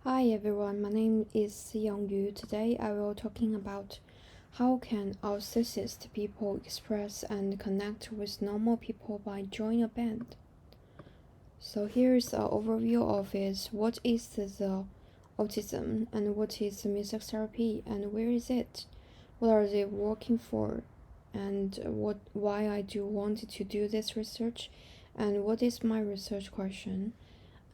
Hi everyone, my name is Yu. Today I will talking about how can autistic people express and connect with normal people by joining a band. So here's an overview of it. What is the autism and what is music therapy and where is it? What are they working for? And why I do wanted to do this research and what is my research question?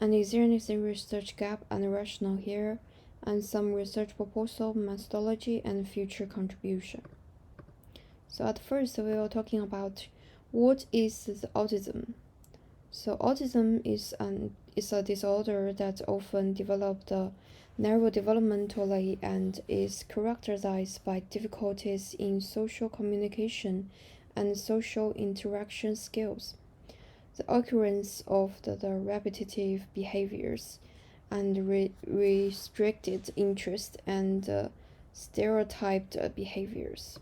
And is there anything research gap and rationale here, and some research proposal, methodology, and future contribution? So at first, we are talking about what is the autism. So autism is a disorder that often developed neurodevelopmentally and is characterized by difficulties in social communication and social interaction skills. The occurrence of the repetitive behaviors and restricted interest and stereotyped behaviors.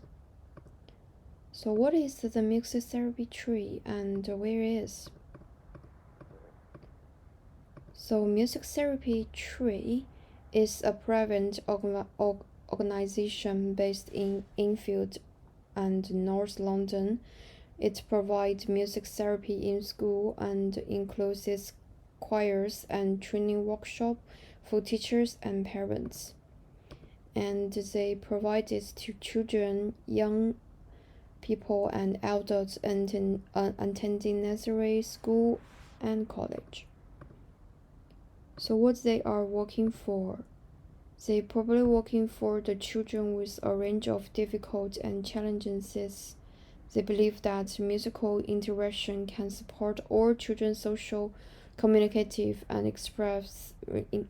So, what is the music therapy tree and where is? So, music therapy tree is a private organization based in Enfield and North London. It provides music therapy in school and includes choirs and training workshop for teachers and parents. And they provide it to children, young people, and adults attending nursery, school, and college. So what they are working for? They probably working for the children with a range of difficult and challenges. They believe that musical interaction can support all children's social, communicative, and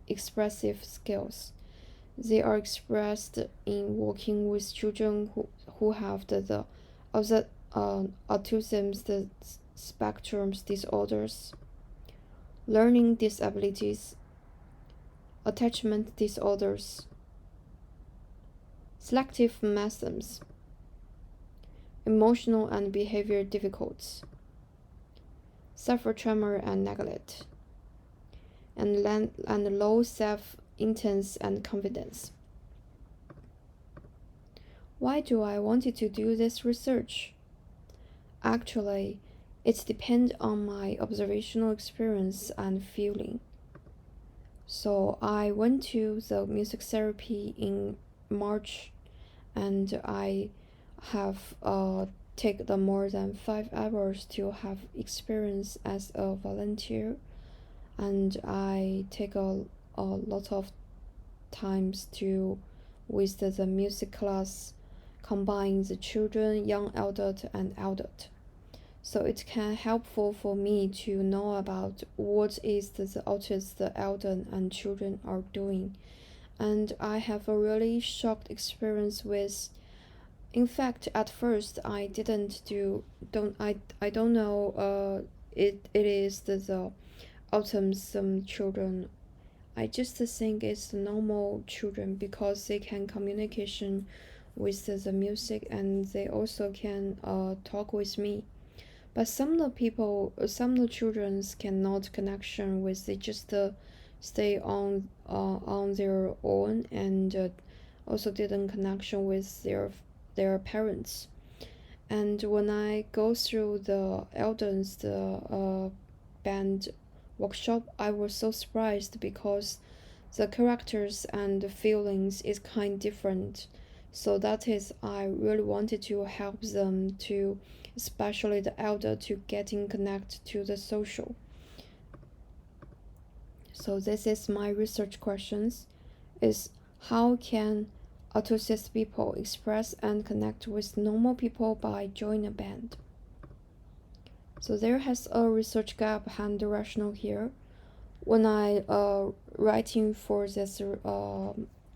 expressive skills. They are expressed in working with children who have the autism spectrum disorders, learning disabilities, attachment disorders, selective methods, emotional and behavior difficulties, suffer trauma and neglect, and low self-intense and confidence. Why do I wanted to do this research? Actually, it depends on my observational experience and feeling. So I went to the music therapy in March, and I have taken more than 5 hours to have experience as a volunteer, and I take a lot of times to with the music class combine the children, young adult, and adult. So it can helpful for me to know about what is the autism the elder and children are doing. And I have a really shocked experience with. In fact, at first I didn't do don't I don't know it is the autism children. I just think it's normal children because they can communication with the music and they also can talk with me. But some of the children cannot connection with. They just stay on their own and also didn't connection with their parents. And when I go through the elders band workshop, I was so surprised because the characters and the feelings is kind different. So that is I really wanted to help them to, especially the elder, to getting connect to the social. So this is my research questions is how can autistic people express and connect with normal people by joining a band? So there has a research gap and rationale here. When I writing for this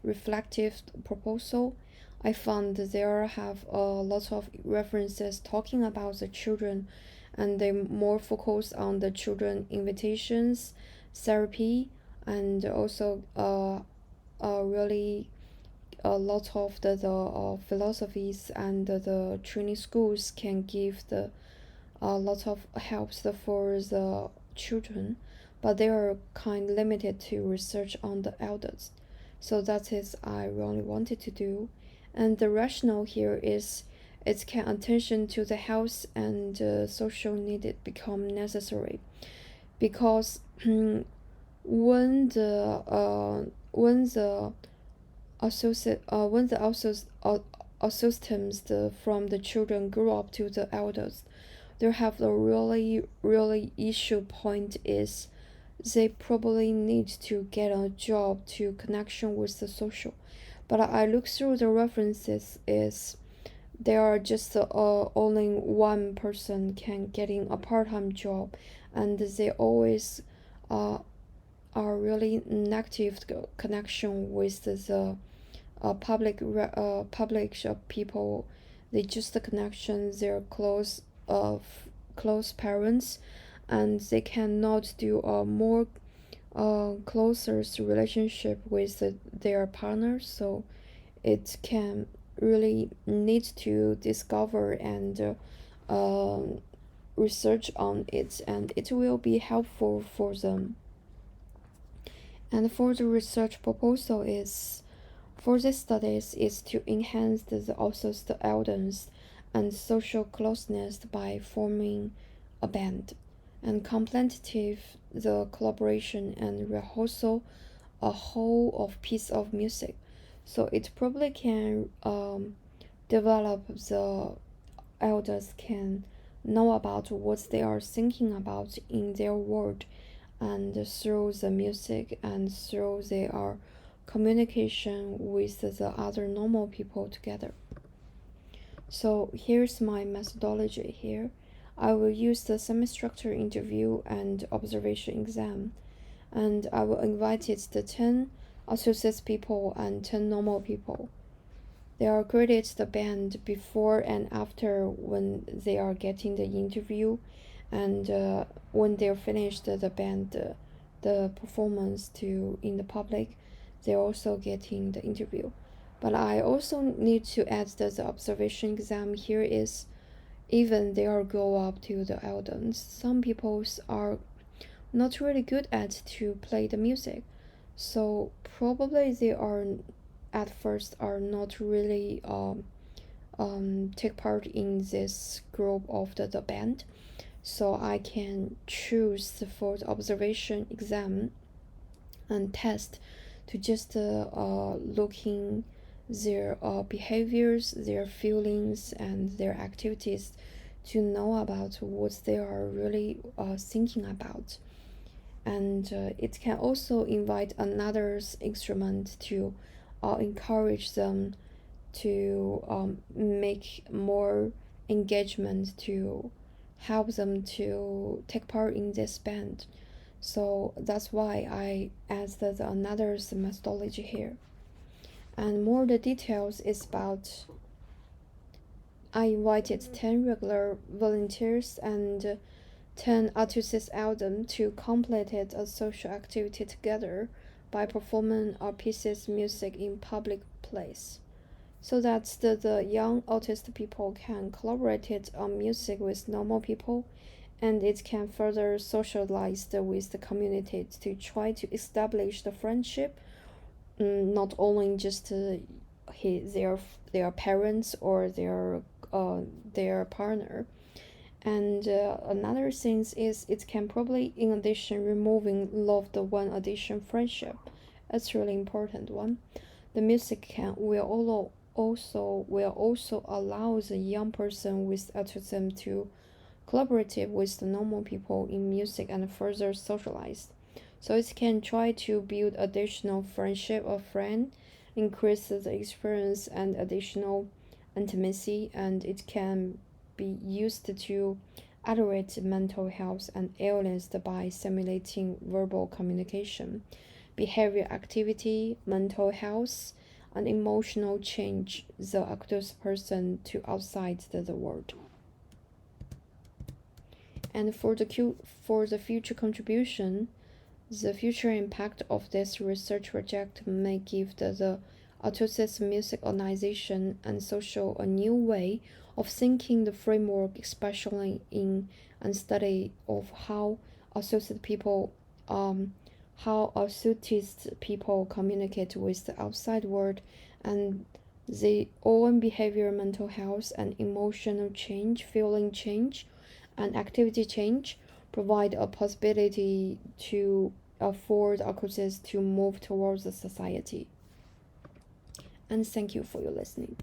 reflective proposal, I found there have a lot of references talking about the children, and they more focus on the children invitations, therapy, and also really a lot of the philosophies and the training schools can give the a lot of helps for the children. but they are kind limited to research on the adults. So that is I really wanted to do. And the rationale here is it can attention to the health and social needed become necessary because when the systems from the children grow up to the adults, they have the really issue point is they probably need to get a job to connection with the social. But I look through the references is there are just only one person can getting a part-time job, and they always uh, are really negative connection with the public people. They just the connection their close parents, and they cannot do a more closer relationship with their partners. So it can really need to discover and research on it, and it will be helpful for them. And for the research proposal is for the studies is to enhance also the audience and social closeness by forming a band and competitive the collaboration and rehearsal a whole of piece of music. So it probably can develop the elders can know about what they are thinking about in their world, and through the music and through their communication with the other normal people together. So here's my methodology here. I will use the semi-structured interview and observation exam, and I will invite the 10 associate people and 10 normal people. They are graded the band before and after when they are getting the interview, and when they're finished the band, the performance to in the public, they're also getting the interview. But I also need to add that the observation exam here is even they are go up to the albums. Some people are not really good at to play the music, so probably they are at first are not really take part in this group of the band. So I can choose for the observation exam and test to just looking their behaviors, their feelings, and their activities to know about what they are really thinking about. And it can also invite another instrument to encourage them to make more engagement to help them to take part in this band. So that's why I added another methodology here. And more the details is about I invited 10 regular volunteers and 10 artists album to complete a social activity together by performing a piece's music in public place, so that the young artist people can collaborate on music with normal people, and it can further socialize with the community to try to establish the friendship, not only just their parents or their partner. And another thing is it can probably in addition removing loved one addition friendship. It's really important one. The music will also allow the young person with autism to collaborate with the normal people in music and further socialize. So it can try to build additional friendship of friend, increase the experience and additional intimacy, and it can be used to address mental health and illness by simulating verbal communication, behavior activity, mental health, and emotional change the active person to outside the world. And for the future contribution, the future impact of this research project may give the autistic music organization and social a new way of thinking the framework, especially in a study of how associated people how autistic people communicate with the outside world and their own behavior, mental health, and emotional change, feeling change, and activity change provide a possibility to afford autistic to move towards the society. And thank you for your listening.